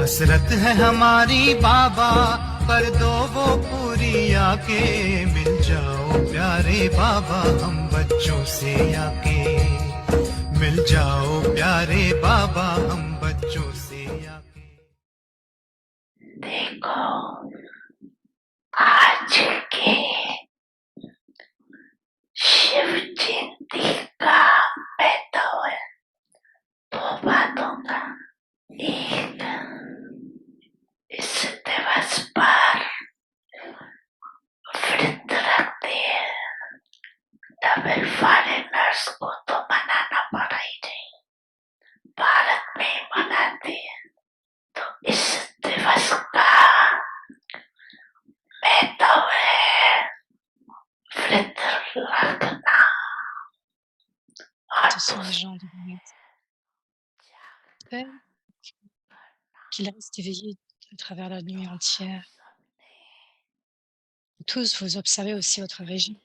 हसरत है हमारी बाबा, कर दो वो पूरी आके। मिल जाओ प्यारे बाबा हम बच्चों से आके। मिल जाओ प्यारे बाबा हम बच्चों से आके। देखो आज के शिव जयंती का मैं तो दो बातों का एक इस दिवस पर व्रत रखते हैं। डबल फॉरेनर्स को तो मनाना पड़ा ही नहीं, भारत में मनाते हैं। तो इस दिवस का महत्व है व्रत रखना। Ce sont les gens de l'Église qu'il reste éveillé à travers la nuit entière. Tous, vous observez aussi votre régime.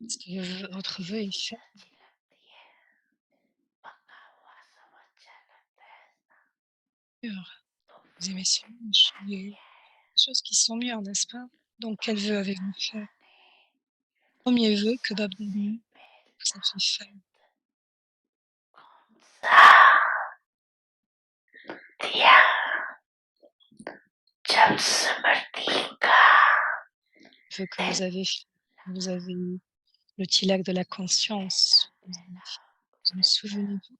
Est-ce que votre vœu est fait? Vous aimez si des choses qui sont mûres, n'est-ce pas? Donc, quel vœu avez-vous fait? Premier vœu que Bab vous a fait faire. जब स्मृति का Vœu que vous avez fait. Vous avez eu le tilak de la conscience. Vous en souvenez-vous?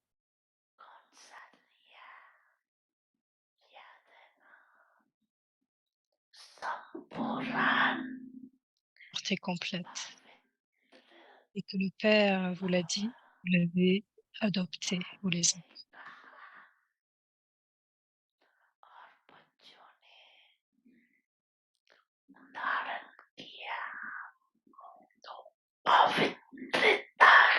Portée complète. Et que le Père vous l'a dit, vous l'avez adopté, vous les enfants.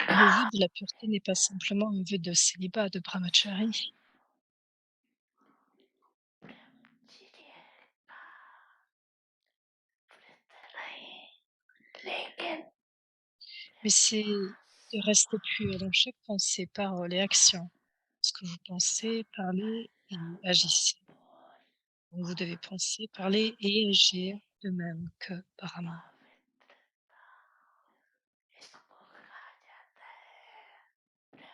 Le vœu de la pureté n'est pas simplement un vœu de célibat, de brahmachari. Mais c'est de rester pur dans chaque pensée, parole et action. Ce que vous pensez, parlez et agissez. Donc vous devez penser, parler et agir de même que Brahma.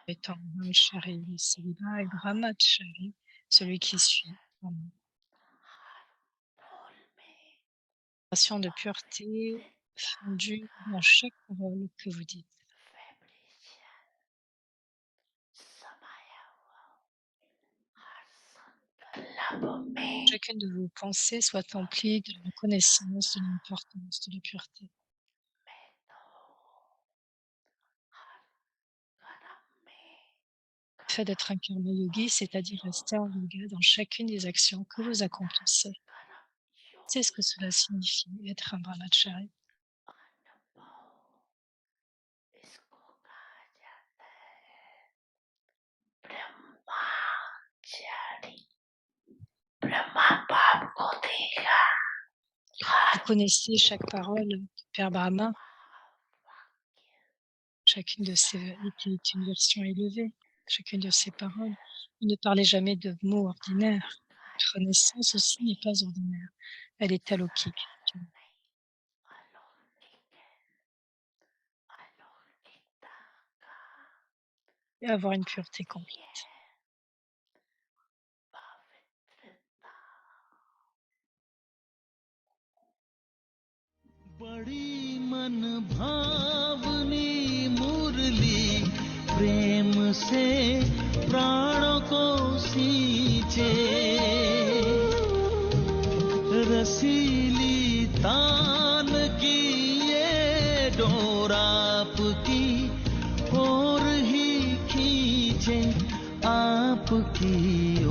Étant brahmachari, le célibat, et brahmachari, celui qui suit Brahma. De pureté fondue dans chaque parole que vous dites. Chacune de vos pensées soit emplie de la connaissance de l'importance de la pureté. Le fait d'être un karma yogi, c'est-à-dire rester en yoga dans chacune des actions que vous accomplissez. C'est ce que cela signifie, être un brahmachari. Vous connaissez chaque parole du Père Brahma. Chacune de ces est une version élevée. Chacune de ces paroles. Ne parlez jamais de mots ordinaires. Votre naissance aussi n'est pas ordinaire. Elle est alokhique. Et avoir une pureté complète. बड़ी मन भावनी मुरली प्रेम से प्राणों को सींचे रसीली तान की ये डोर आपकी ओर ही खींचे आपकी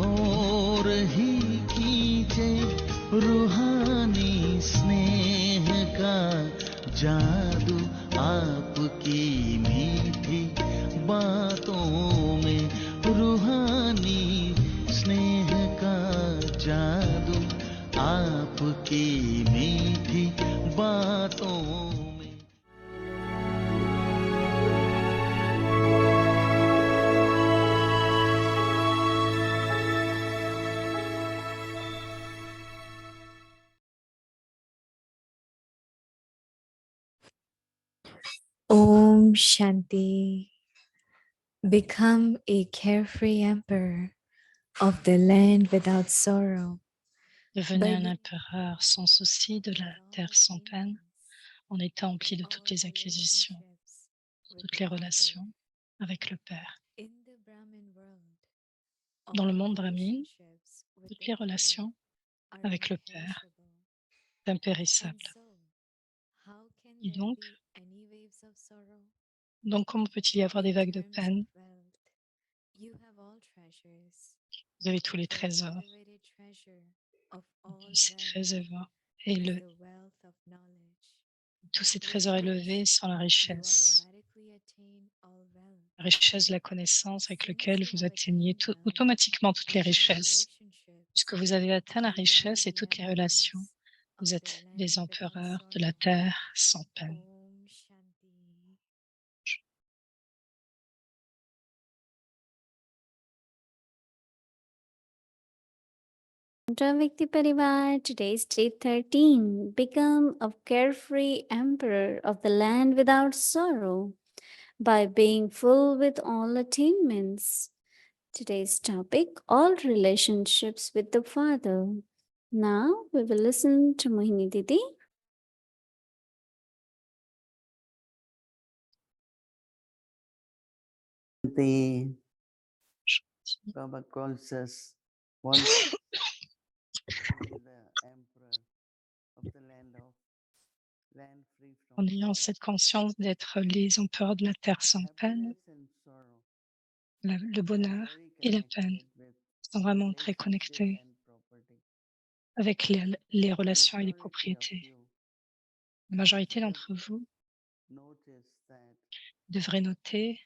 ओर ही खींचे रूहानी स्नेह का की मीठी बातों में। Om Shanti. Become a carefree emperor of the land without sorrow. Devenez un empereur sans souci de la terre sans peine, en étant empli de toutes les acquisitions, toutes les relations avec le Père. Dans le monde brahmine, toutes les relations avec le Père sont impérissables. Et donc comment peut-il y avoir des vagues de peine? Vous avez tous les trésors, et tous ces trésors élevés sont la richesse de la connaissance avec laquelle vous atteignez automatiquement toutes les richesses. Puisque vous avez atteint la richesse et toutes les relations, vous êtes les empereurs de la terre sans peine. Vikti Parivar, today's day 13. Become a carefree emperor of the land without sorrow by being full with all attainments. Today's topic, all relationships with the Father. Now we will listen to Mohini Didi. Baba calls us once the emperor of the land free from En ayant cette conscience d'être les empereurs de la terre sans peine, le bonheur et la peine sont vraiment très connectés avec les relations et les propriétés. La majorité d'entre vous devrait noter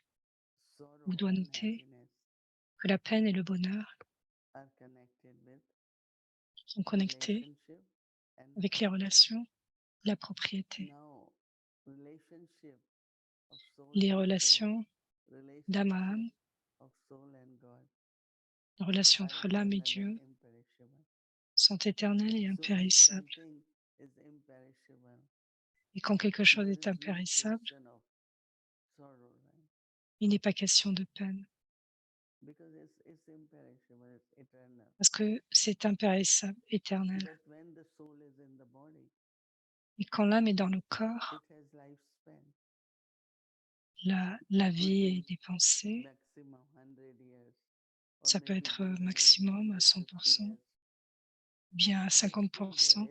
ou doit noter que la peine et le bonheur sont connectés avec les relations, la propriété, les relations d'âme à âme, les relations entre l'âme et Dieu sont éternelles et impérissables. Et quand quelque chose est impérissable, il n'est pas question de peine. Parce que c'est impérissable, éternel. Et quand l'âme est dans le corps, la vie est dépensée. Ça peut être maximum à 100%, bien à 50%.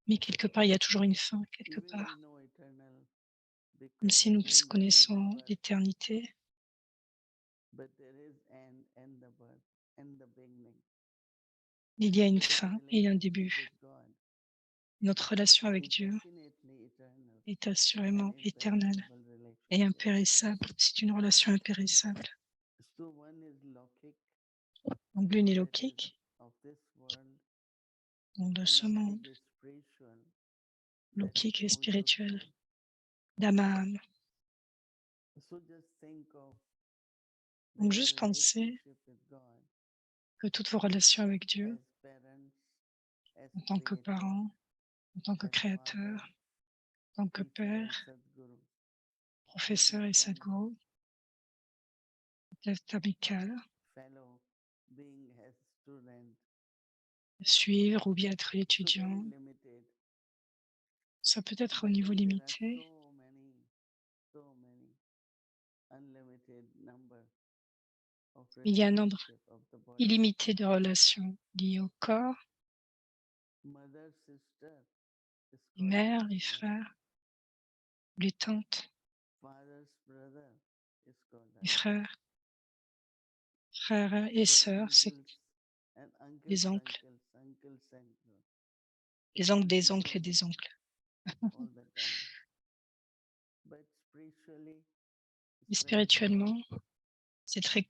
Mais quelque part, il y a toujours une fin, quelque part. Comme si nous connaissons l'éternité, il y a une fin et un début. Notre relation avec Dieu est assurément éternelle et impérissable. C'est une relation impérissable. Donc l'une est lokique, donc de ce monde, lokique et spirituel, d'âme à âme. Donc juste pensez que toutes vos relations avec Dieu, en tant que parent, en tant que créateur, en tant que père, professeur et sadhguru, est amical, suivre ou bien être étudiant. Ça peut être au niveau limité. Il y a un nombre illimité de relations liées au corps, les mères, les frères, les tantes, les frères et sœurs, c'est les oncles des oncles et des oncles. Et spirituellement, c'est très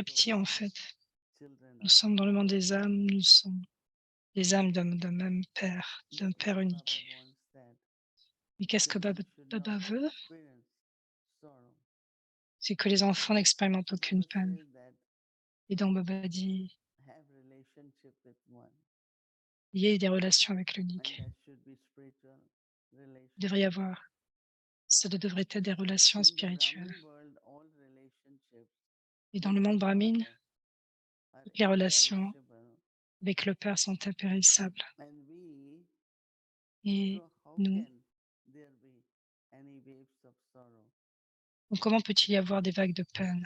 petit en fait. children Nous of sommes dans le monde des one âmes, Father. nous sommes des âmes d'un même Père, d'un But Père what Baba unique. wants that Mais qu'est-ce que children should not Baba veut? experience sorrow. C'est que les enfants n'expérimentent So aucune Baba peine. says that Et donc Baba dit, have relationship with one, il y ait des relations avec and l'unique. that should be spiritual Il devrait y relationship. avoir, ça devrait être des relations In the spirituelles. Brahmin world, all relationships Et dans with le monde the brahmine, Father are toutes les relations imperishable, avec le Père sont impérissables. and we, Et so how nous, can there be any waves of sorrow? donc comment peut-il y avoir des vagues de peine?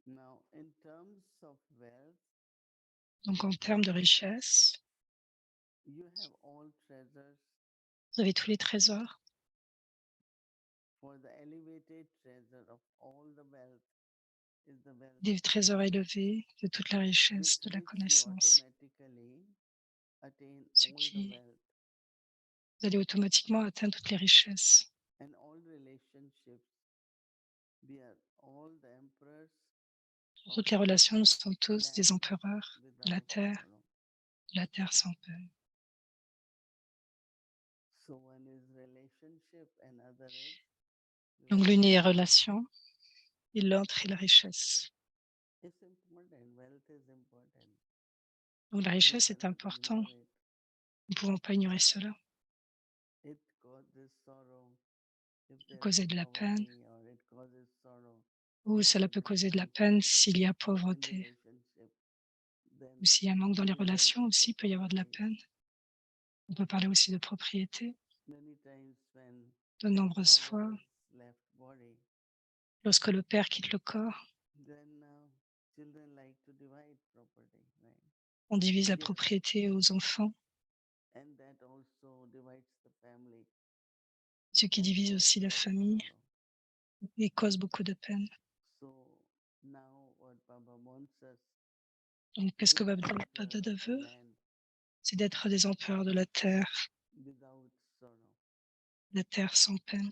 Now, in terms of wealth, Donc en termes de richesse, you have all treasures. vous avez tous les trésors. For the elevated treasure of all the wealth is the wealth Des of trésors knowledge, élevés, de toute la richesse, with de la which you connaissance, automatically attain ce all the qui, wealth, vous allez automatiquement atteindre toutes les richesses. and all relationships. We are all the emperors Pour of toutes les relations, nous sommes the tous des land empereurs de la without terre sans peine. So one is relationship, and other is Donc wealth. l'une est relation et l'autre est la richesse. It's important. Wealth is important. Donc la We richesse est cannot important. ignore it. Nous ne pouvons pas ignorer cela. It causes sorrow if there Causer is de la peine, poverty, or it causes sorrow ou if cela there peut is causer de la lack peine s'il y a in pauvreté, relationship. Then ou s'il y a un manque dans les we went relations to aussi, il peut y avoir de la property. peine. On peut parler aussi de propriété. Many times when De nombreuses father fois, has left body, lorsque le père quitte le corps, then children like to divide property, right? on divise la Share. propriété aux enfants, And that also divides the family ce qui and divise cause aussi la lot of famille sorrow. et cause beaucoup de peine. So now what Baba wants us Donc qu'est-ce que be Baba emperor of the veut? land C'est d'être des empereurs de la terre sans peine.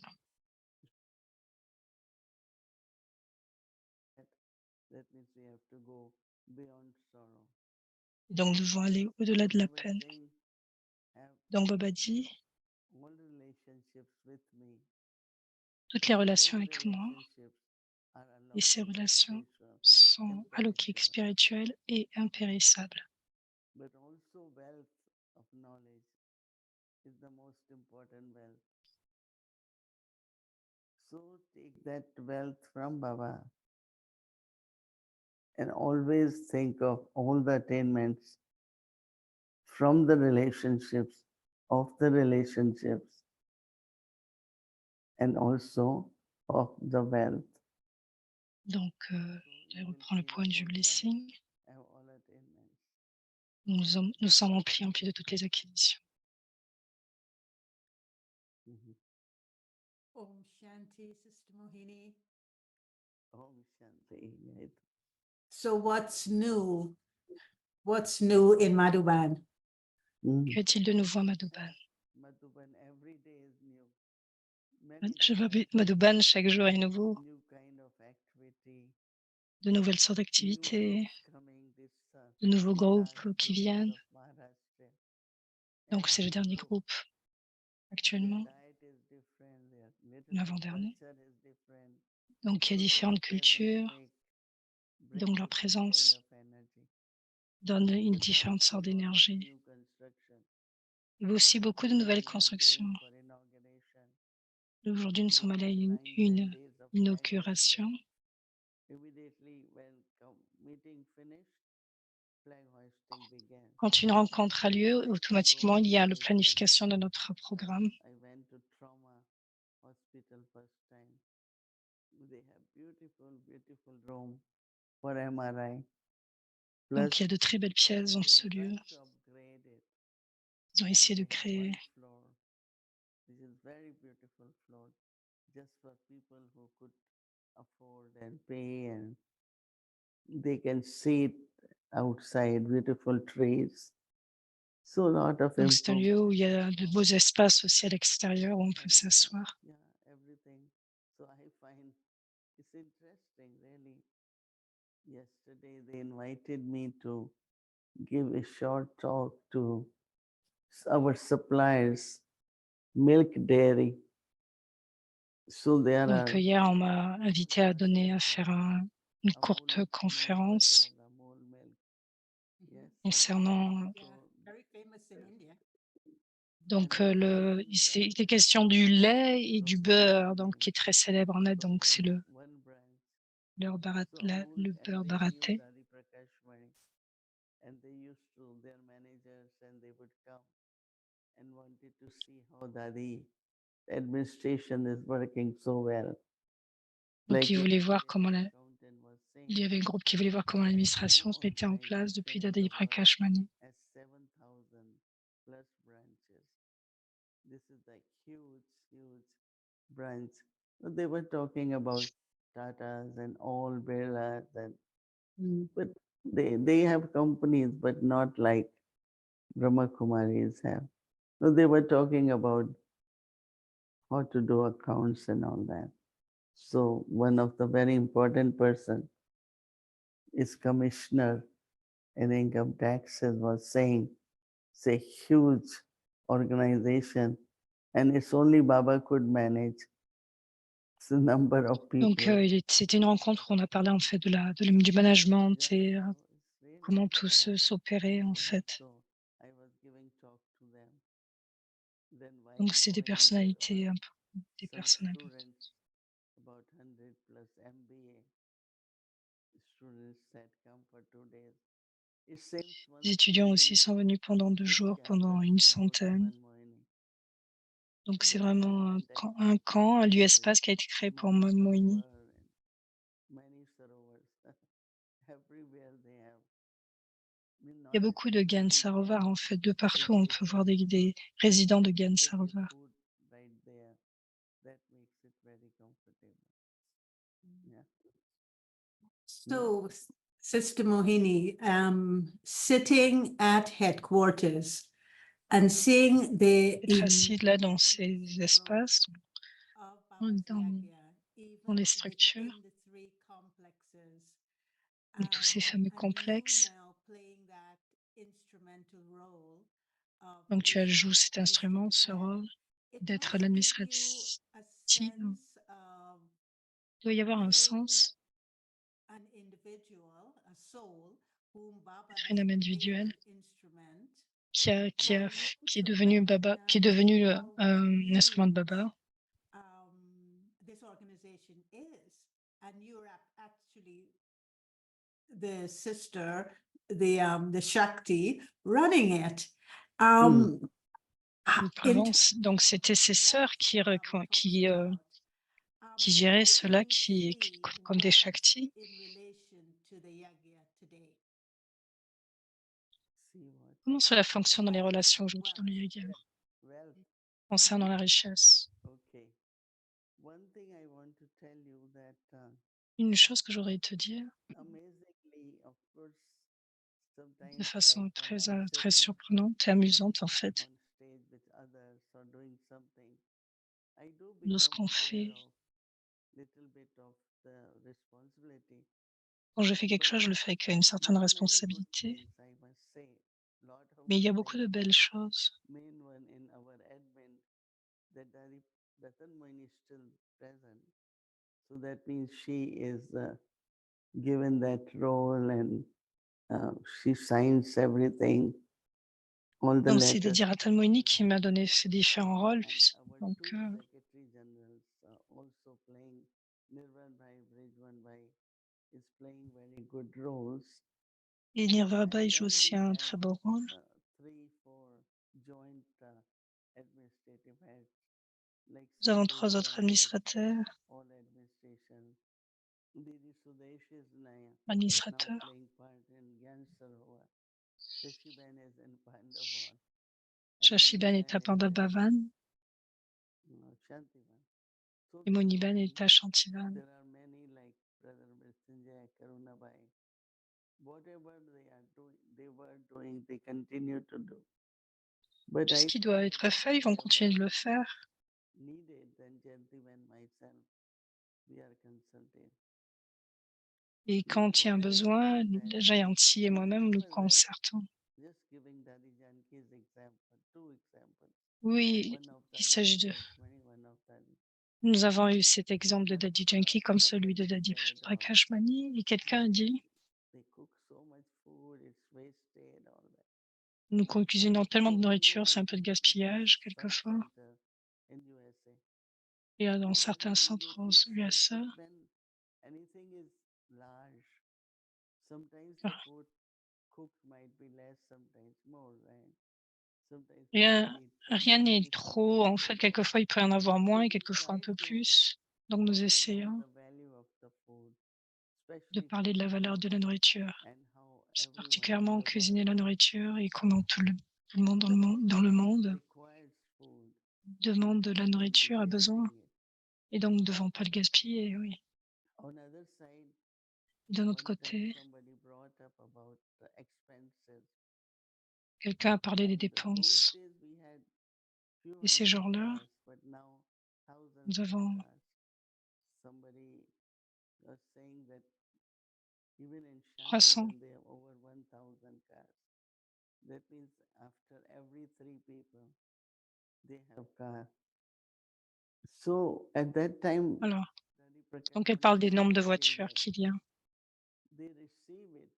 That means we have to go beyond sorrow. Donc nous devons aller au-delà de la Baba is peine. saying, have Donc Baba dit, all relationships with me. toutes les Those relations avec moi, relationships are et ces alaukic, relations spiritual, sont allokiques, imperishable. spirituelles et impérissables. But also wealth of knowledge is the most important wealth. So take that wealth from Baba and always think of all the attainments from the relationships, of the relationships, and also of the wealth. Donc, So je you will reprends le feel point du good, right? blessing. Have all attainments. Nous sommes remplis de toutes les acquisitions. Mhm. Om Shanti, Sister Mohini. Om Shanti. Right. So what's new? What's new in Madhuban? Mm. Qu'y a-t-il de nouveau à Madhuban? Madhuban, every day is new. Many Je vois different Madhuban, chaque jour est nouveau, new kind of activity, de nouvelles sortes new d'activités, groups coming this de nouveaux last groupes qui group is viennent. of Maharashtra. Donc, c'est le Every dernier group, groupe their actuellement, diet is different, their little bit l'avant-dernier. culture is different. Donc, il y a So their différentes presence cultures, make, et bring donc leur different kind présence of energy. donne une There's différente also sorte lot of d'énergie. new construction. Il y a aussi beaucoup de nouvelles We are constructions. going for inauguration. Aujourd'hui, nous sommes allés à Next 9, 10 une days of inauguration. Immediately when meeting finished, flag hoisting began. Quand une rencontre a lieu, automatiquement, il y a la Visit. planification de notre programme. I went to trauma hospital first time. They have beautiful room for MRI. Donc, il y a Plus, de très belles pièces dans they ce are lieu. trying to upgrade it. Ils ont And essayé de they have créer one floor. This is very beautiful floor, just for people who could afford and pay, and they can sit outside, beautiful trees. So lot of Donc, c'est un lieu où il y a de beaux improvement. espaces aussi à l'extérieur où on peut And, s'asseoir. yeah, everything. So I find it's interesting, really. Yesterday they invited me to give a short talk to our suppliers, milk dairy. So there Donc are hier, on m'a invité à faire une courte conférence Amul milk. Yes. concernant Yeah, very famous in India. donc il était question du lait et du beurre, donc qui est très célèbre en Inde, donc c'est le One branch. le beurre baraté. Dadi Prakash Mani, and they used to, their managers, and they would come and wanted to see how Dadi administration is working so well. Donc ils voulaient voir comment accountant was saying, il y avait un groupe qui voulait voir comment l'administration se no mettait en place depuis organization in Dadi the world Prakash Mani. has 7,000 plus branches. This is like huge branch. But they were talking about Tatas and all Birlas and but they have companies, but not like Brahma Kumaris have. So they were talking about how to do accounts and all that. So one of the very important person is commissioner in income taxes was saying it's a huge organization and it's only Baba could manage the number of Donc people. c'était une rencontre où on a parlé en fait du management et comment tout s'opérait en fait. I was giving talk to them. Then while Donc c'est des going, personnalités des some personnes importantes. students, about 100 plus MBA students had come for 2 days. It seems one Les étudiants aussi family sont venus pendant 2 with jours, pendant chapters une can go to centaine. Manmohini. Donc c'est They vraiment attended that un camp, un lieu there espace is qui a été créé pour Mani Moini. Sarovar and many Sarovars. Everywhere they have. Il y a beaucoup de Gyan Sarovar en fait, de partout on peut voir des résidents de Gyan Sarovar. Right there. That makes it very comfortable. Yeah. So, Sister Mohini, sitting at headquarters and seeing the Être assis là dans ces espaces, dans les structures, dans tous ces fameux complexes. Donc tu joues cet instrument, ce rôle d'être l'administratif. Il doit y avoir un sens, être une âme individuelle qui est devenu Baba, qui est devenu un instrument de Baba. This organization is, and you're actually the sister, the Shakti running it. Donc c'était ses sœurs qui géraient cela, comme des Shakti. Comment cela fonctionne dans les relations aujourd'hui dans le yoga concernant la richesse? Une chose que j'aurais te dire, de façon très surprenante et amusante en fait, lorsqu'on fait, quand je fais quelque chose, je le fais avec une certaine responsabilité, mais il y a beaucoup de belles choses. So that means she is given that role and she signs everything. All the Donc c'est letters. Dédi Ratan Moini qui m'a donné ces différents rôles. Donc, Secretary generals also playing. Nirvan Bhai, Brijwan Bhai is playing very good roles. et Nirvaba il joue aussi un très beau rôle. 3-4 joint administrative heads. Like Nous avons 3 autres administrateurs. Administrateurs. Shashiban est à Pandabavan et Moniban est à Shantivan. Ce qui doit être fait, ils vont continuer de le faire. Et quand il y a un besoin, Jayanti et moi-même nous concertons. Just giving Daddy Janki's example, two examples. Oui, One of il Daddy s'agit de Prakashmani, one of Daddy. nous avons eu cet exemple de Daddy Janki comme celui de Daddy Prakashmani et quelqu'un a dit They cook so much food, it's wasted, all that. nous cuisinons tellement de So nourriture, India, c'est I un peu de think, it gaspillage has some quelquefois. center in USA. Et dans And certains every centres aux village eats food, USA, but when anything is large, sometimes the food cooked might be less, sometimes more, right? Sometimes rien people eat rien n'est fish, trop. En fait, quelquefois, il peut y en avoir moins et so we quelquefois un try peu to plus. Donc nous talk about essayons the value of the food, de especially parler de la food valeur de la groups, nourriture, and how c'est everyone in particulièrement the cuisiner world la nourriture et comment tout le monde dans le monde requires food, demande de la and shouldn't be nourriture, a besoin. wasting it. Et donc, nous ne devons pas le gaspiller, oui. On the other side, D'un autre one time côté, somebody brought up about the expenses. quelqu'un a parlé des And those dépenses. days we had few Et ces hundred jours-là, cars, but now thousands nous of avons cars. Somebody was saying that even in Shanti 300. when they have over 1,000 cars, that means after every 3 people, they have car. So at that time, Alors, Daddy donc elle Prakashmani parle des used nombres to de say voitures that qu'il y a. they receive it.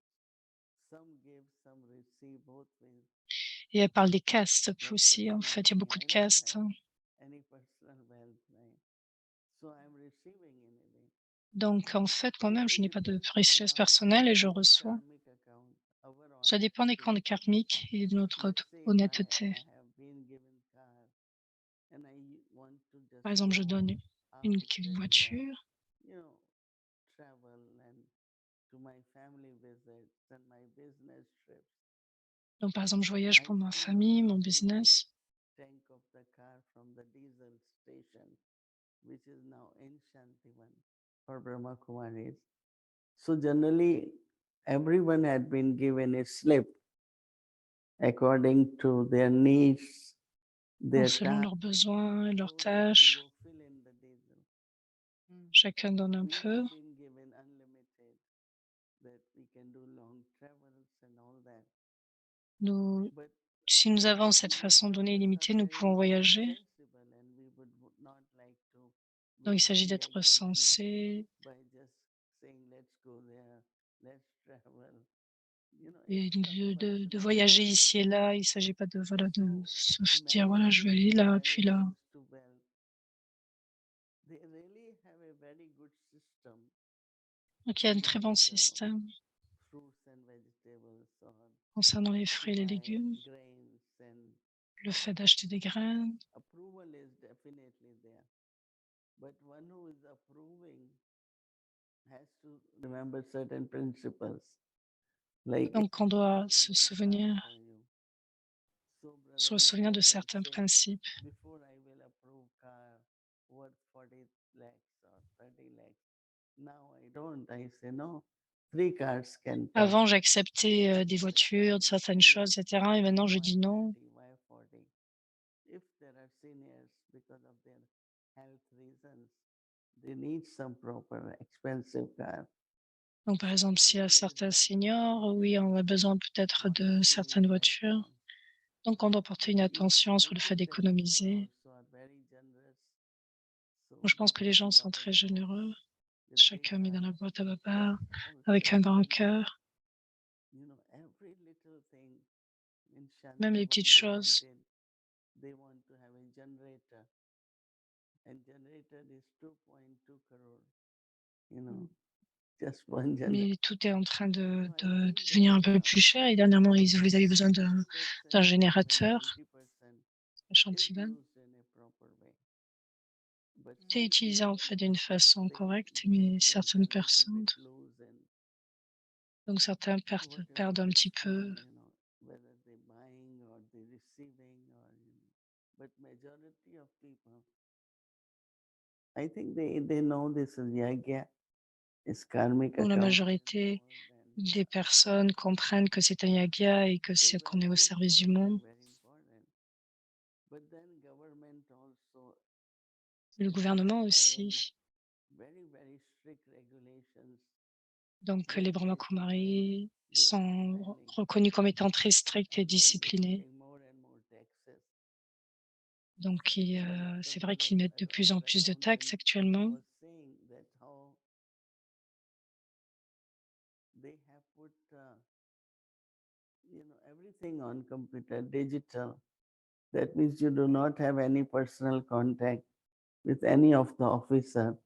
Some give, some receive both ways. Et elle parle des castes Like aussi. En fait, il y a personally, beaucoup de I don't castes. have any personal wealth, right? So I'm receiving anyway. Donc, en fait, quand But même, je it n'ai pas de depends on richesse personnelle et je every reçois. karmic account, our Ça dépend des honesty. comptes karmiques et de notre Let's say if honnêteté. I have been given car and I want to just Par exemple, je go donne une out and voiture. travel and to my family visits and my business trips. Donc, par exemple, je voyage I pour ma come famille, home, mon fill my business. tank of the car from the diesel station, which is now in Shantivan for Brahma Kumaris. So generally, everyone had been given a slip according to their needs, their Selon tasks. leurs besoins et leurs So they can tâches. go fill in the diesel. Chacun donne un We peu. have been given unlimited, that we can do long travels and all that. Nous, But si nous avons cette most façon of donnée us are illimitée, nous pouvons very voyager. sensible and we would not like to Donc, il waste s'agit the d'être extra money sensé by just saying let's go there, let's travel. et It's some de personal voyager honesty. ici et là. Il ne s'agit pas de, voilà, de So se dire, many voilà, je vais aller people, là, when puis it là. comes to wealth, they really have a very good system Donc, il y a un très bon like système fruits and vegetables or concernant les to fruits et les buy légumes, grains, and le fait d'acheter des graines. approval is definitely there. But one who is approving has to remember certain principles. Like Donc, on doit approve se one car souvenir, for you. So se Brother souvenir de Nagaraj will certains say, principes. before I will approve car worth 40 lakhs or 30 lakhs. Now I don't. I say no. 3 cars can come. Avant, j'acceptais des That voitures, car de is certaines senior. choses, etc. Et maintenant, je Why dis non. 30? Why 40? If there are seniors because of their health reasons, they need some proper expensive car. Donc, par So I exemple, s'il y a think there is certains no seniors, oui, on a besoin peut-être not de stealing certaines that voitures. time. Donc, on doit porter une attention I sur le fait think that people d'économiser. also are very generous. So Moi, je pense que les gens different sont button très généreux. box with big Chacun met dans la heart, boîte à papa all avec un grand sensible. cœur. Every little thing in Même les Shantivan petites they choses. wanted. They want to have a generator. And generator is 2.2 crore. Just one generator. Mais tout est en train de So I think devenir un peu that plus cher. Et dernièrement, vous avez besoin 60% d'un or even générateur 90% à is Chantivan. used in a proper way. But C'est some utilisé en people, fait d'une façon correcte, mais they certaines have a little personnes, bit loose and donc certains whatever perdent un is petit peu. fine, whether they buying or they receiving but majority of people, I think they know this is yagya, is karmic Pour la account. majorité des personnes comprennent que c'est un yagia et que c'est qu'on est au service du monde. Very important. But then government also Le gouvernement having aussi. very, very strict regulations Donc, les Like, Brahmakumaris we are sont expanding reconnus comme étant très stricts et and then disciplinés. putting more and more taxes. Donc, One of the c'est vrai fellow, qu'ils mettent de plus en our plus de accountant, taxes actuellement. was saying that how they have put, everything on computer, digital. That means you do not have any personal contact with any of the officer,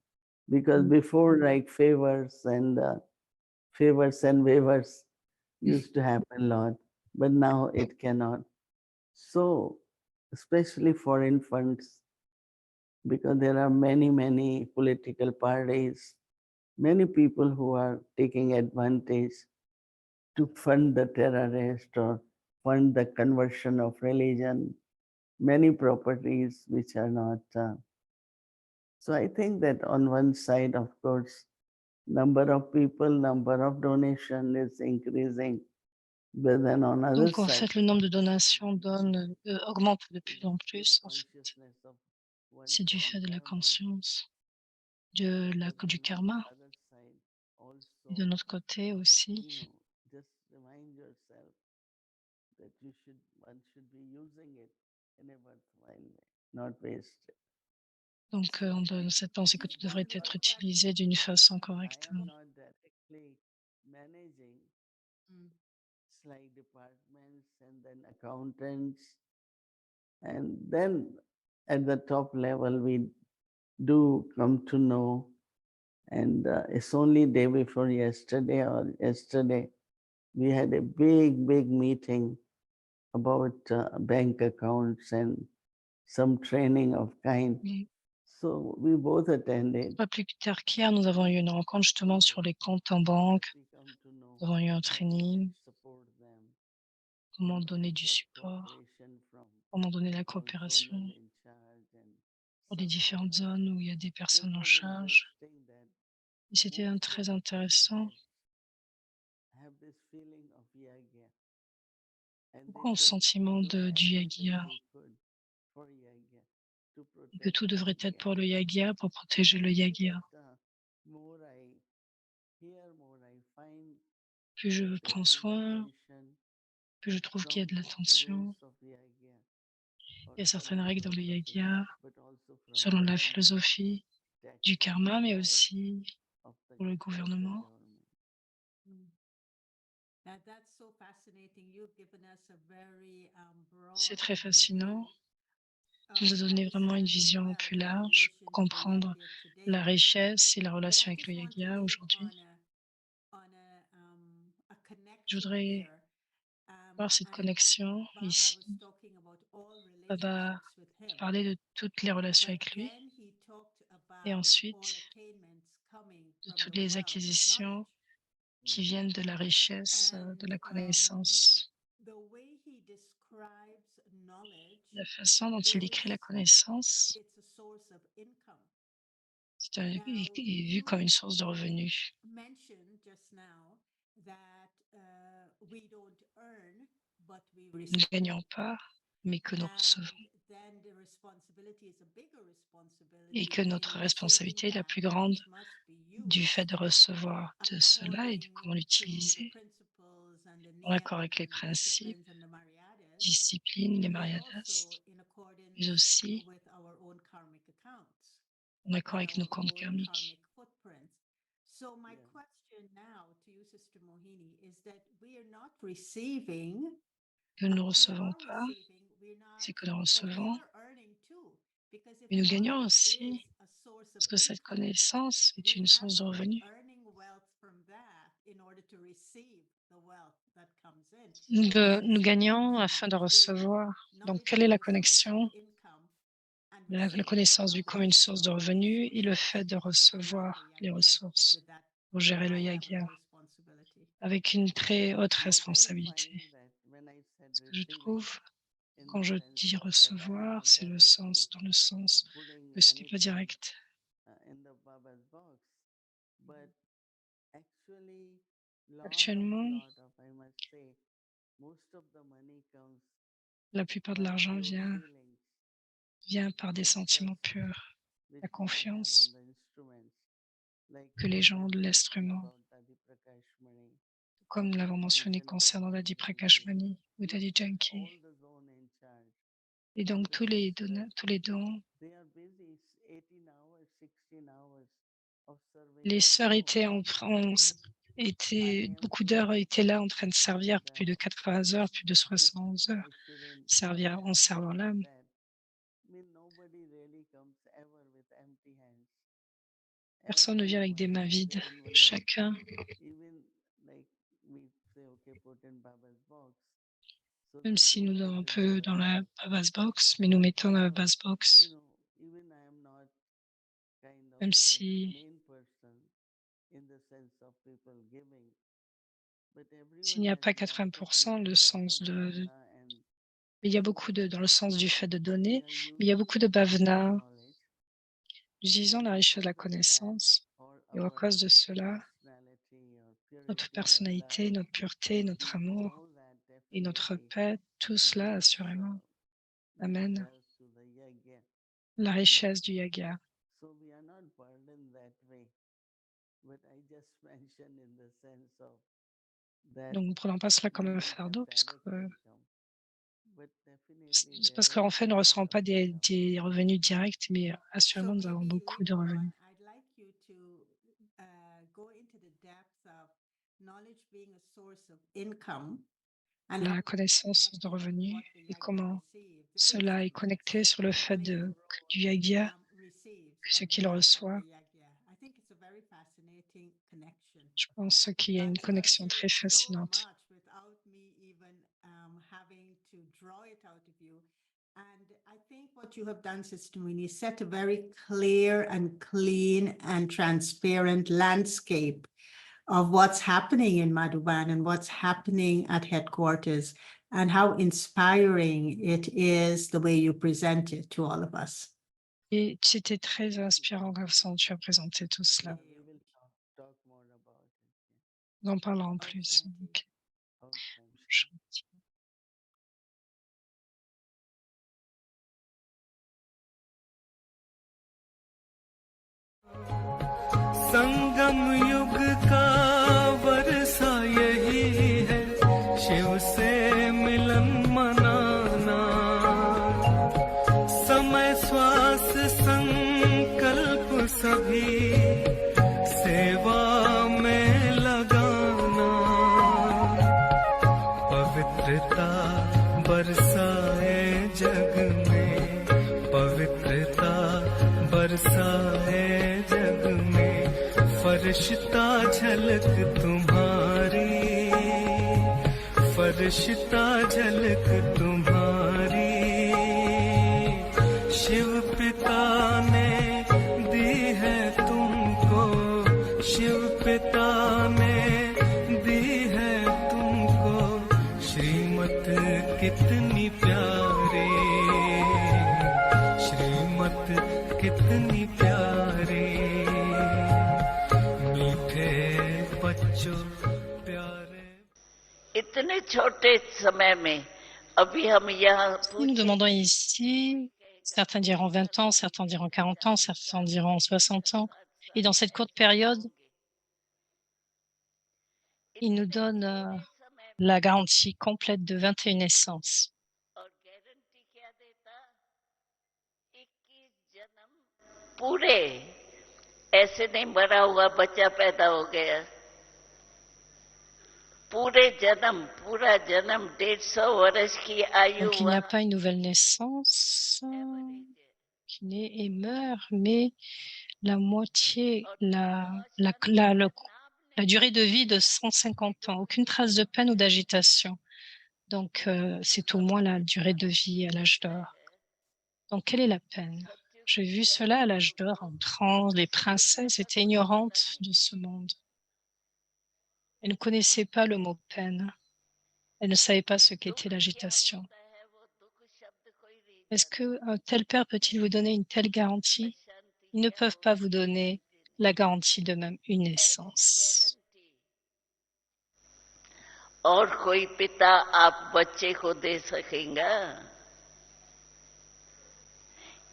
because before, like favors and waivers used to happen a lot, but now it cannot. So, especially foreign funds, because there are many political parties, many people who are taking advantage to fund the terrorist or fund the conversion of religion, many properties which are not. So I think that on one side, of course, number of people, number of donation is increasing, but then on other Donc, en side, fait, le nombre de donations augmente de plus en plus, en fait. consciousness of one's C'est du own fait de la karma. conscience, But du then on karma. the other side, Et de also, notre côté aussi, just remind yourself that one should be using it in a worthwhile way, not waste it. donc on donne cette pensée que Just tout devrait one être more utilisé d'une façon correcte. I am not directly managing. Mm. It's like departments and then accountants. And then at the top level, we do come to know. And it's only day before yesterday, we had a big meeting about bank accounts and some training of kind. Oui. So we both attended. Pas plus tard qu'hier, nous avons eu une rencontre justement sur les comptes en banque. We come to know Nous avons eu un how we training, can support them, comment donner du get support, cooperation from comment donner la all coopération zonal in charge and pour les some of différentes that. zones où il y a des So it personnes en was charge. interesting that Et c'était most très of the intéressant. experts have this feeling of yagya. And they Beaucoup ont le say sentiment do du everything yagya, they could for yagya, to et que protect tout devrait être yagya. pour le yagya, pour protéger And le I think yagya. that more I hear, more I find Plus je that there prends is soin, attention plus je trouve qu'il y a from de the l'attention. rules of yagya or Il y a certaines karma règles dans le processes, yagya, but also from selon la government, philosophie du taxes, karma, mais laws aussi of pour le the gouvernement. government. Mm. That's so fascinating. You've given us a very C'est broad très fascinant. overview Tu nous of as donné vraiment une understanding vision wealth plus in large pour relation to comprendre Yagya la today. richesse et la But relation I avec le just want to yagya leave aujourd'hui. on a Je connection voudrais here. voir cette And connexion Baba ici. was talking about all Baba relationships with him. parlait de toutes les relations But avec lui then he talked et about all ensuite attainments coming de from toutes the les wealth of acquisitions knowledge. qui viennent de la richesse, de And la connaissance. the way he describes knowledge, La façon dont il décrit la connaissance it's a source of income. est Now, est vue comme une source de revenus. mentioned just now that we don't earn, but we Nous ne receive. gagnons pas, mais que nous And recevons. then the responsibility is a bigger responsibility. Et que in notre receiving responsabilité est la that, plus and grande it must be du fait used de recevoir de cela et de according comment to the l'utiliser principles and the en accord avec niyams les and the principes, disciplines and the maryadas, disciplines, les but mariadas, also in accordance mais aussi with our own karmic accounts en accord and avec nos our comptes own karmiques. karmic footprints. So my Yeah. question now to you, Sister Mohini, is that we are not receiving, Que nous ne we recevons are pas, receiving, we're not, c'est que nous but we recevons, are earning too, because if mais nous gagnons knowledge aussi, is a source of parce que cette income, connaissance est we une have source de to be revenus. earning wealth from that in order to receive the wealth that comes in. Nous gagnons afin de recevoir. Donc, quelle est la connexion? La connaissance vue comme une source de revenus et le fait de recevoir les ressources pour gérer le yagya avec une très haute responsabilité. Ce que je trouve, quand je dis recevoir, c'est le sens, dans le sens que ce n'est pas direct. Actuellement, la plupart de l'argent vient par des sentiments purs, la confiance que les gens ont de l'instrument. comme nous l'avons mentionné mentioned concernant about Daddy Daddy Prakash Yankee, Mani ou Daddy not Janki. all the zone in charge. Et donc In the sense that tous les dons, they are busy 18 hours, 16 hours of serving les the sœurs étaient zone. beaucoup d'heures étaient là en train de servir, plus de 80 heures, plus de 60 heures, I shouldn't en servant say l'âme. that. I mean, nobody really comes ever with empty hands. Personne ne vient avec des mains Everyone has vides. an envelope. Chacun, Even like we say, okay, put in Baba's box. So même they si do nous put donnons un in peu Baba's dans la box. base box, mais nous mettons dans la So, base you box, know, even I am not kind of même the si main person in the sense of people giving, but s'il everyone n'y a has pas lots of 80%, giving, le lot of sens de bhavana, and mais il y a beaucoup dans le sens du fait de we donner, are mais il y a using beaucoup the de richness of bhavana. knowledge, Nous utilisons and la richesse de la because of that, connaissance, or et à our cause de cela, personality or notre purity or personnalité, love, notre pureté, we notre amour all that et notre definitely paix, tout cela, gives assurément, gives amène wealth to the yajna. la And richesse du yaga. so we are not burdened that way. But I just mentioned in the sense of that Donc, ne prenons pas cela comme we un don't have fardeau, puisque direct income. But definitely c'est parce there qu'en is fait, a nous ne lot recevons of pas income. des revenus directs, mais So assurément, nous avons maybe beaucoup de later revenus. on, I'd like you to go into the depths of knowledge being a source of income and how La it's connaissance de connected with revenus what the et yajna comment receives, the cela est instruments connecté sur le fait playing the du role yagia, receives que ce on qu'il behalf of reçoit. the yajna. I think it's a very fascinating connection. Je pense qu'il y a une But connexion there très is so fascinante. much without me even having to draw it out of you. And I think what you have done, Sister Mini, set a very clear and clean and transparent landscape of what's happening in Madhuban and what's happening at headquarters and how inspiring it is the way you present it to all of us. Et c'était très inspirant comme ça, tu as présenté tout cela. We will talk more about it. Nous en parlerons Om plus. Shanti. Donc, Om Shanti. Shanti. संगम युग का वर्षा यही है, शिव से मिलन मनाना। समय श्वास संकल्प सभी सेवा में लगाना। पवित्रता बरसाए जग में, पवित्रता बरसाए जग में। फरिश्ता झलक तुम्हारी, फरिश्ता झलक तुम्हारी। शिव पिता ने दी है तुमको, शिव पिता ने दी है तुमको श्रीमत कितनी प्यारी, श्रीमत कितनी प्यारी। मीठे बच्चों प्यारे। इतने छोटे समय में अभी हम यहाँ Si nous demandons ici, certains diront 20 ans, certains diront 40 ans, certains diront 60 ans. Et dans cette courte période, il nous donne la garantie complète de 21 naissances. और गारंटी क्या देता? 21 जन्म पूरे, ऐसे नहीं मरा हुआ बच्चा पैदा हो गया। पूरे जन्म, पूरा जन्म 150 वर्ष की आयु Donc il n'y a वहाँ pas une nouvelle naissance qui naît et meurt, mais la moitié, la durée de vie de 150 ans, aucune trace de peine ou d'agitation. Donc, c'est au moins la durée de vie à l'âge d'or. Donc, quelle est la peine? J'ai vu cela à l'âge d'or en transe. Les princesses étaient ignorantes de ce monde. Elles ne connaissaient pas le mot peine. Elles ne savaient pas ce qu'était l'agitation. Est-ce qu'un tel père peut-il vous donner une telle garantie? Ils ne peuvent pas vous donner la garantie de même une naissance. और कोई पिता आप बच्चे को दे सकेगा?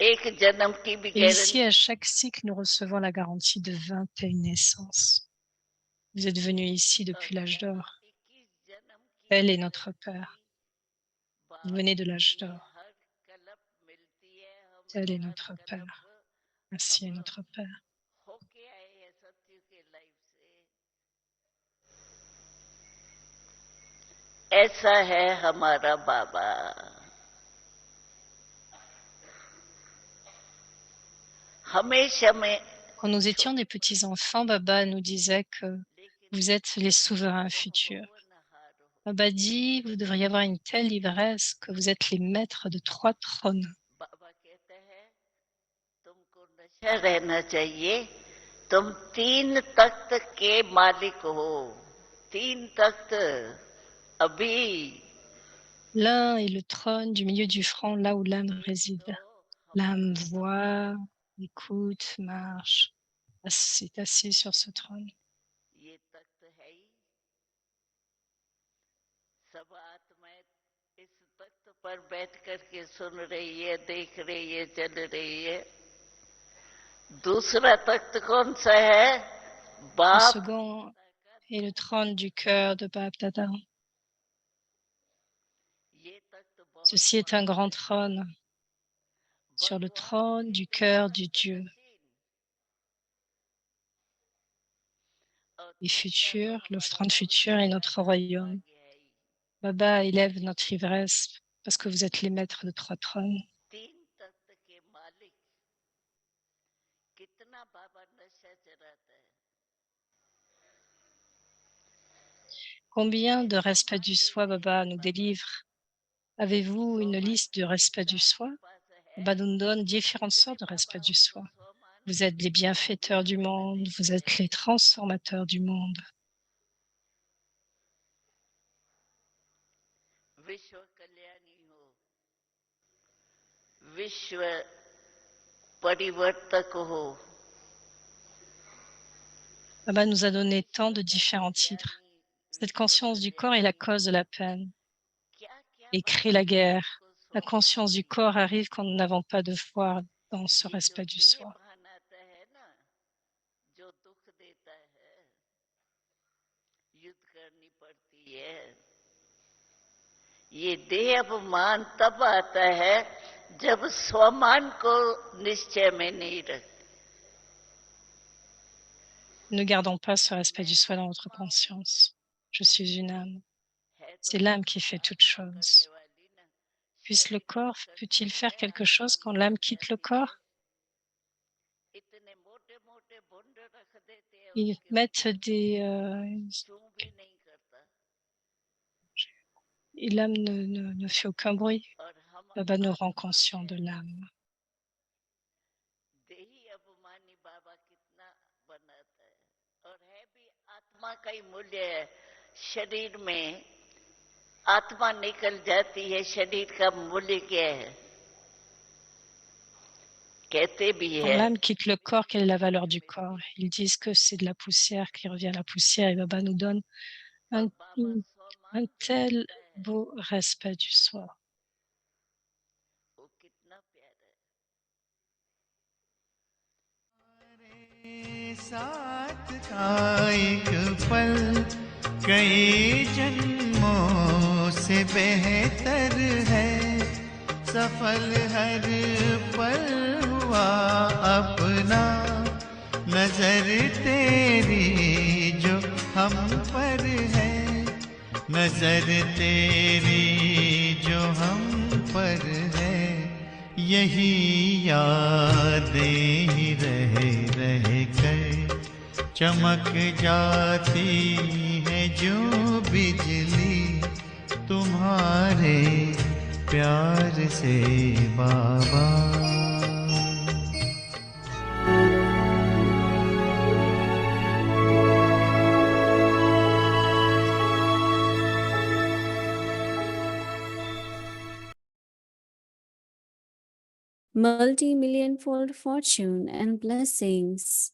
एक जन्म की भी Et ici, guarantee à chaque cycle, nous recevons la garantie de 21 naissances. Vous êtes venus ici depuis l'âge d'or. Tel est notre Père. Vous venez de l'âge d'or. Tel est notre Père. Ainsi est notre Père. ऐसा है हमारा बाबा। हमेशा में Quand nous étions des petits enfants, Baba nous disait que vous êtes les souverains futurs. Baba dit, vous devriez avoir une telle ivresse que vous êtes les maîtres de 3 trônes. बाबा कहते हैं तुमको नशा रहना चाहिए, तुम 3 तख्त के मालिक हो। 3 तख्त अभी L'un est le trône du milieu du front, là où l'âme réside. L'âme voit, écoute, marche, est assis sur ce trône. ये तख्त है ही। सब आत्माएं इस तख्त पर बैठ करके सुन रही है, देख रही है, चल रही है। दूसरा तख्त कौन सा है? Le बाप second est le trône du cœur de Bab Dada. ये तख्त बहुत Ceci est un grand trône sur le trône du cœur du Dieu. Et futur, le trône futur est notre royaume. Baba élève notre ivresse parce que vous êtes les maîtres de 3 trônes. 3 तख्त के मालिक कितना बाबा नशा चढ़ाता है। Combien de respect du soi Baba nous délivre? Avez-vous une liste de respect du soi? Baba nous donne différentes sortes de respect du soi. Vous êtes les bienfaiteurs du monde, vous êtes les transformateurs du monde. विश्व कल्याणी हो, विश्व परिवर्तक हो। Baba nous a donné tant de différents titres. Cette conscience du corps est la cause de la peine et crée la guerre. La conscience du corps arrive quand nous n'avons pas de foi dans ce respect du soi. बनाता है ना, जो दुख देता है, युद्ध करनी पड़ती है। ये देह अपमान तब आता है जब स्वमान को निश्चय में नहीं रखते। Ne gardons pas ce respect du soi dans notre conscience. Je suis une âme. C'est l'âme qui fait toutes choses. Puisse le corps, peut-il faire quelque chose quand l'âme quitte le corps? इतने मोटे मोटे भुंड रख देते हैं, Ils mettent des... चूं भी नहीं करता। et l'âme ne fait aucun bruit. और हम Baba nous rend conscients de l'âme. देही अपमानी बाबा कितना बनाता है, और है भी आत्मा का ही मूल्य है। शरीर में आत्मा निकल जाती है, शरीर का मूल्य क्या है? कहते भी Quand है l'âme quitte le corps, quelle est la valeur du corps? Ils disent que c'est de la poussière qui revient à la poussière et Baba nous donne un, un tel beau respect du soi. वो कितना प्यारा है। साथ का एक पल कई जन्मों से बेहतर है, सफल हर पल हुआ अपना, नजर तेरी जो हम पर है, नजर तेरी जो हम पर है, यही यादें ही रह रह कर चमक जाती है जो बिजली तुम्हारे प्यार से बाबा। Multi-million-fold fortune and blessings.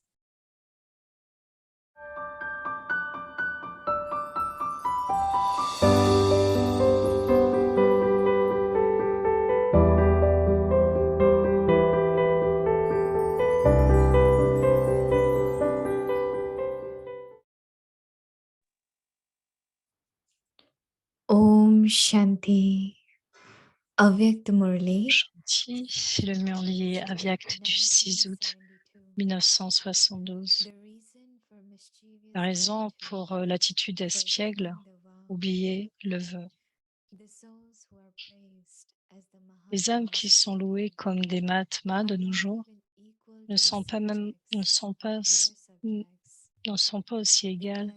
Om Shanti. Avyakt Murli. Shanti, c'est le Murli Avyakt du 6 août 1972. La raison pour l'attitude espiègle, oublier le vœu. Les âmes qui sont louées comme des Mahatmas de nos jours ne sont pas même ne sont pas aussi égales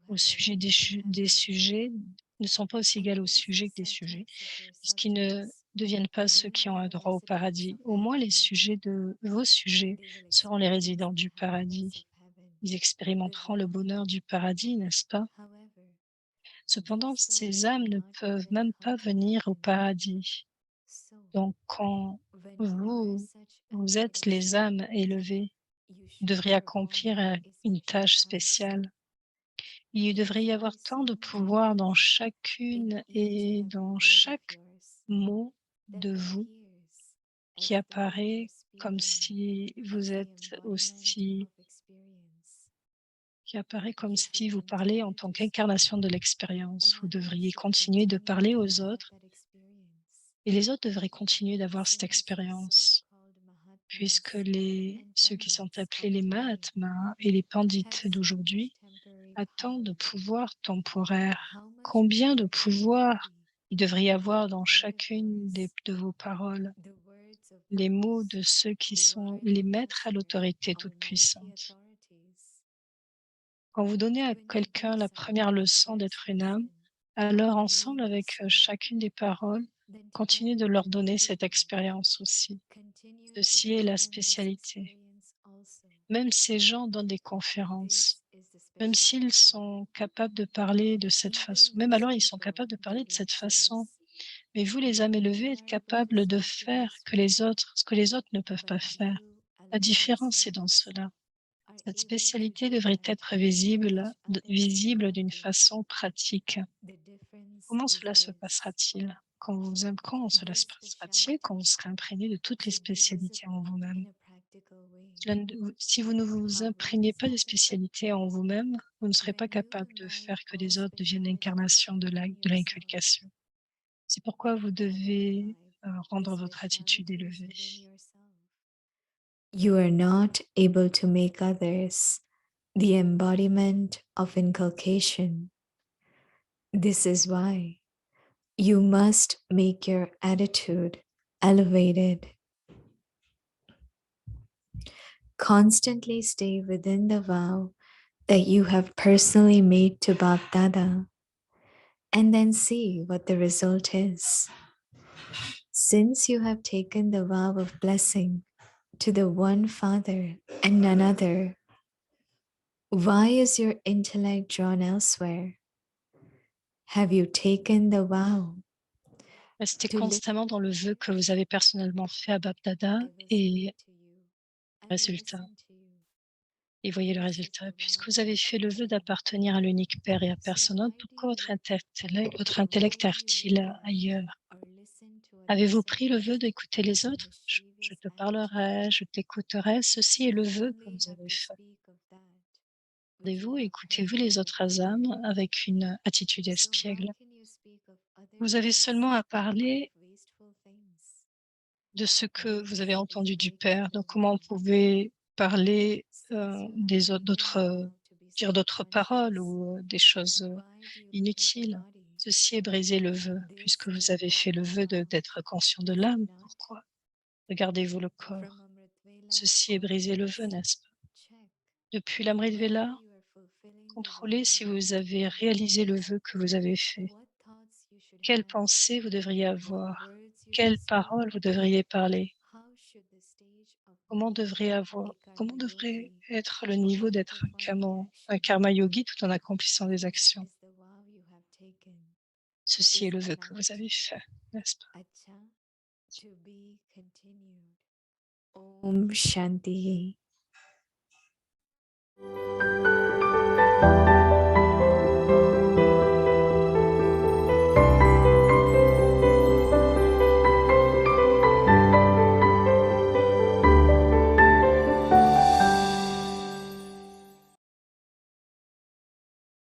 au sujet des sujets, ne sont pas aussi égales au sujet que des sujets, puisqu'ils ne deviennent pas ceux qui ont un droit au paradis. Au moins les sujets de vos sujets seront les résidents du paradis. Ils expérimenteront le bonheur du paradis, n'est-ce pas? Cependant, ces âmes ne peuvent même pas venir au paradis. Donc, quand vous êtes les âmes élevées, vous devriez accomplir une tâche spéciale. Il devrait y avoir tant de pouvoir dans chacune et dans chaque mot de vous qui apparaît comme si vous êtes aussi, qui apparaît comme si vous parlez en tant qu'incarnation de l'expérience. Vous devriez continuer de parler aux autres et les autres devraient continuer d'avoir cette expérience, puisque ceux qui sont appelés les Mahatmas et les Pandits d'aujourd'hui attendent de pouvoir temporaire. Combien de pouvoir il devrait y avoir dans chacune de vos paroles, les mots de ceux qui sont les maîtres à l'autorité toute puissante. Quand vous donnez à quelqu'un la première leçon d'être une âme, alors ensemble avec chacune des paroles, continuez de leur donner cette expérience aussi. Ceci est la spécialité. Même ces gens donnent des conférences, même s'ils sont capables de parler de cette façon, même alors ils sont capables de parler de cette façon. Mais vous, les âmes élevées, êtes capables de faire ce que les autres ne peuvent pas faire. La différence est dans cela. Cette spécialité devrait être visible d'une façon pratique. Comment cela se passera-t-il? Comment cela se passera-t-il quand vous serez imprégné de toutes les spécialités en vous-même? Si vous ne vous imprégnez pas des spécialités en vous-même, vous ne serez pas capable de faire que les autres deviennent l'incarnation de l'inculcation. C'est pourquoi vous devez rendre votre attitude élevée. You are not able to make others the embodiment of inculcation. This is why you must make your attitude elevated. Constantly stay within the vow that you have personally made to Bap Dada, and then see what the result is. Since you have taken the vow of blessing to the one Father and none other, why is your intellect drawn elsewhere? Have you taken the vow? Restez constamment dans le vœu que vous avez personnellement fait à Bap Dada et résultat. Et voyez le résultat. Puisque vous avez fait le vœu d'appartenir à l'unique Père et à personne autre, pourquoi votre intellect erre-t-il ailleurs? Avez-vous pris le vœu d'écouter les autres? Je te parlerai, je t'écouterai. Ceci est le vœu que vous avez fait. Regardez-vous, écoutez-vous les autres âmes avec une attitude espiègle. Vous avez seulement à parler de ce que vous avez entendu du Père. Donc, comment vous pouvez parler des autres, dire d'autres paroles ou des choses inutiles? Ceci est briser le vœu, puisque vous avez fait le vœu d'être conscient de l'âme. Pourquoi? Regardez-vous le corps. Ceci est briser le vœu, n'est-ce pas? Depuis l'Amrit Vela, contrôlez si vous avez réalisé le vœu que vous avez fait. Quelles pensées vous devriez avoir? Quelles paroles vous devriez parler? Comment devrait être le niveau d'être un karma yogi tout en accomplissant des actions? Ceci est le vœu que vous avez fait, n'est-ce pas? Om Shanti.